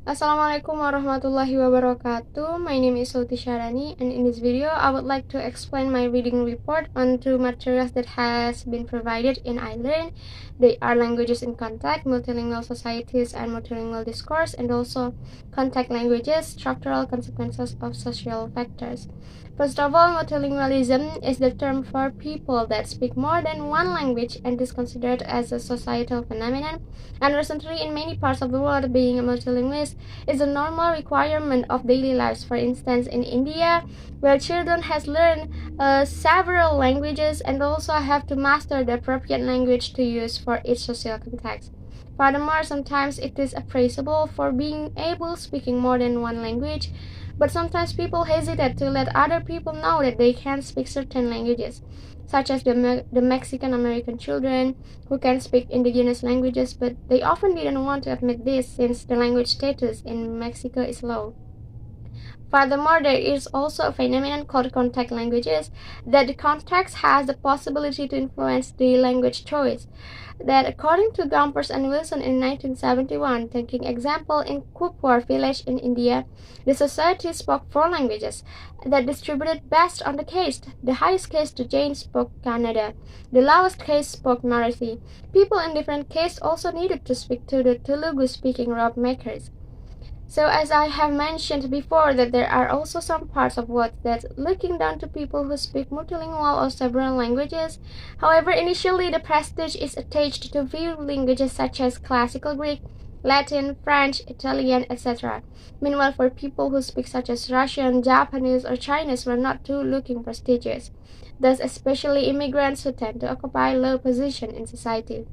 Assalamualaikum warahmatullahi wabarakatuh. My name is Syahrani, and in this video I would like to explain my reading report on two materials that has been provided in iLearn. They are languages in contact, multilingual societies and multilingual discourse, and also contact languages, structural consequences of social factors. First of all, multilingualism is the term for people that speak more than one language and is considered as a societal phenomenon. And recently, in many parts of the world, being a multilingualist is a normal requirement of daily lives. For instance, in India, where children has learned several languages and also have to master the appropriate language to use for each social context. Furthermore, sometimes it is appraisable for being able speaking more than one language, but sometimes people hesitate to let other people know that they can speak certain languages, such as the Mexican American children who can speak indigenous languages, but they often didn't want to admit this since the language status in Mexico is low. Furthermore, there is also a phenomenon called contact languages, that the context has the possibility to influence the language choice. That according to Gompers and Wilson in 1971, taking example in Kupwar village in India, the society spoke 4 languages that distributed best on the caste. The highest caste, the Jain, spoke Kannada. The lowest caste spoke Marathi. People in different castes also needed to speak to the Telugu-speaking rope makers. So as I have mentioned before, that there are also some parts of world that looking down to people who speak multilingual or several languages. However, initially the prestige is attached to few languages such as classical Greek, Latin, French, Italian, etc. Meanwhile, for people who speak such as Russian, Japanese, or Chinese were not too looking prestigious. Thus, especially immigrants who tend to occupy low position in society.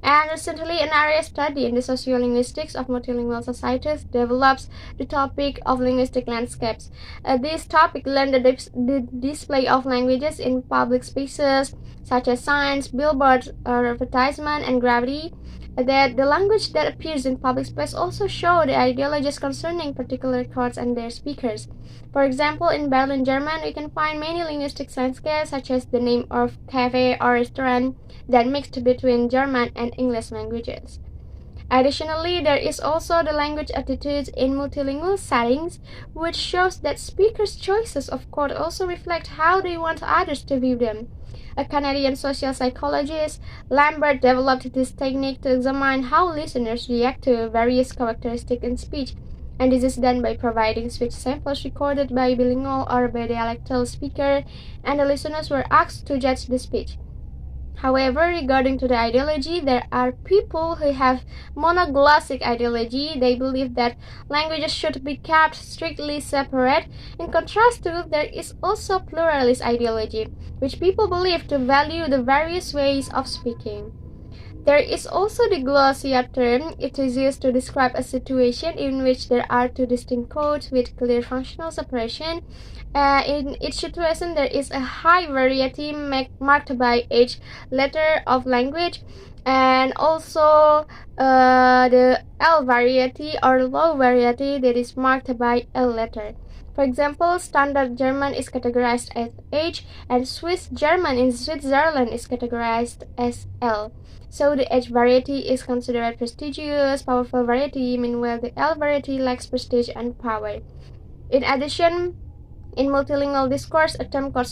And recently, an area study in the sociolinguistics of multilingual societies develops the topic of linguistic landscapes. This topic learns the display of languages in public spaces, such as signs, billboards, advertisement, and gravity. That the language that appears in public space also show the ideologies concerning particular codes and their speakers. For example, in Berlin, German, we can find many linguistic landscapes, such as the name of cafe or restaurant that mixed between German and English languages. Additionally, there is also the language attitudes in multilingual settings, which shows that speakers' choices of code also reflect how they want others to view them. A Canadian social psychologist, Lambert, developed this technique to examine how listeners react to various characteristics in speech, and this is done by providing speech samples recorded by bilingual or bidialectal speaker, and the listeners were asked to judge the speech. However, regarding to the ideology, there are people who have monoglossic ideology. They believe that languages should be kept strictly separate. In contrast to, there is also pluralist ideology, which people believe to value the various ways of speaking. There is also the glossia term. It is used to describe a situation in which there are 2 distinct codes with clear functional separation. In each situation, there is a high variety marked by each letter of language, and also the L variety or low variety that is marked by L letter. For example, Standard German is categorized as H, and Swiss German in Switzerland is categorized as L. So the H variety is considered prestigious, powerful variety, meanwhile the L variety lacks prestige and power. In addition, in multilingual discourse, a term code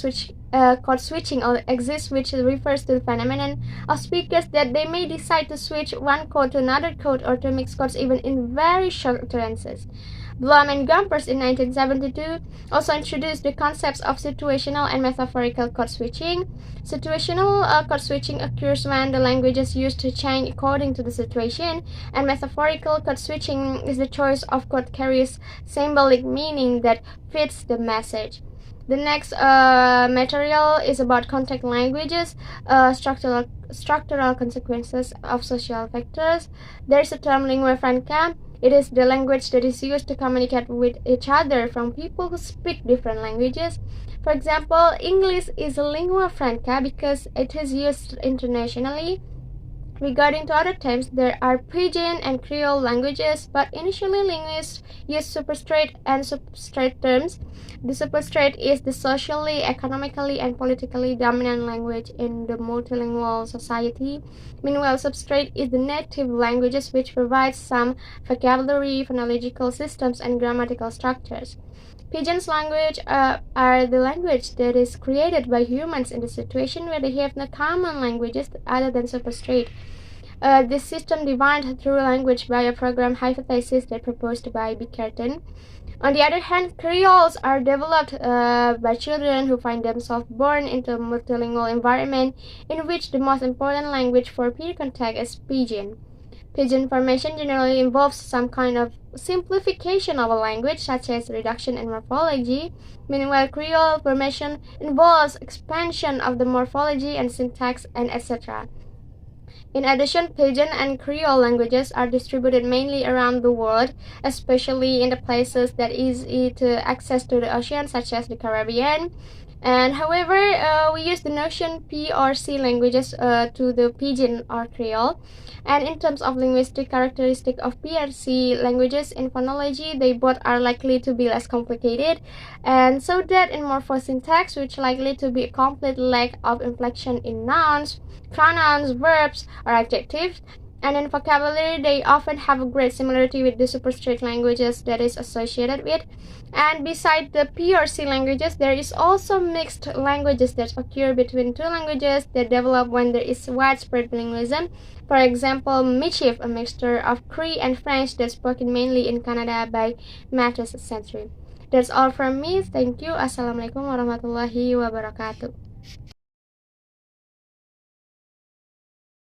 switching exists, which refers to the phenomenon of speakers that they may decide to switch one code to another code or to mix codes even in very short utterances. Blum and Gompers in 1972 also introduced the concepts of situational and metaphorical code switching. Situational code switching occurs when the language is used to change according to the situation, and metaphorical code switching is the choice of code carries symbolic meaning that fits the message. The next material is about contact languages, structural consequences of social factors. There is a term lingua franca. It is the language that is used to communicate with each other from people who speak different languages. For example, English is a lingua franca because it is used internationally. Regarding to other terms, there are Pidgin and Creole languages, but initially linguists used superstrate and substrate terms. The superstrate is the socially, economically, and politically dominant language in the multilingual society. Meanwhile, substrate is the native languages which provides some vocabulary, phonological systems, and grammatical structures. Pigeons language are the language that is created by humans in the situation where they have no common languages other than substrate. This system defined through language by a program hypothesis that proposed by Bickerton. On the other hand, Creoles are developed by children who find themselves born into a multilingual environment in which the most important language for peer contact is Pidgin. Pidgin formation generally involves some kind of simplification of a language, such as reduction in morphology. Meanwhile, Creole formation involves expansion of the morphology and syntax, and etc. In addition, Pidgin and Creole languages are distributed mainly around the world, especially in the places that easy to access to the ocean, such as the Caribbean. And however, we use the notion P or C languages to the Pidgin or Creole. And in terms of linguistic characteristic of P and C languages in phonology, they both are likely to be less complicated, and so that in morphosyntax, which likely to be a complete lack of inflection in nouns, pronouns, verbs, or adjectives. And in vocabulary, they often have a great similarity with the superstrate languages that is associated with. And beside the P or C languages, there is also mixed languages that occur between two languages that develop when there is widespread bilingualism. For example, Michif, a mixture of Cree and French that's spoken mainly in Canada by mid-20th century. That's all from me. Thank you. Assalamualaikum warahmatullahi wabarakatuh.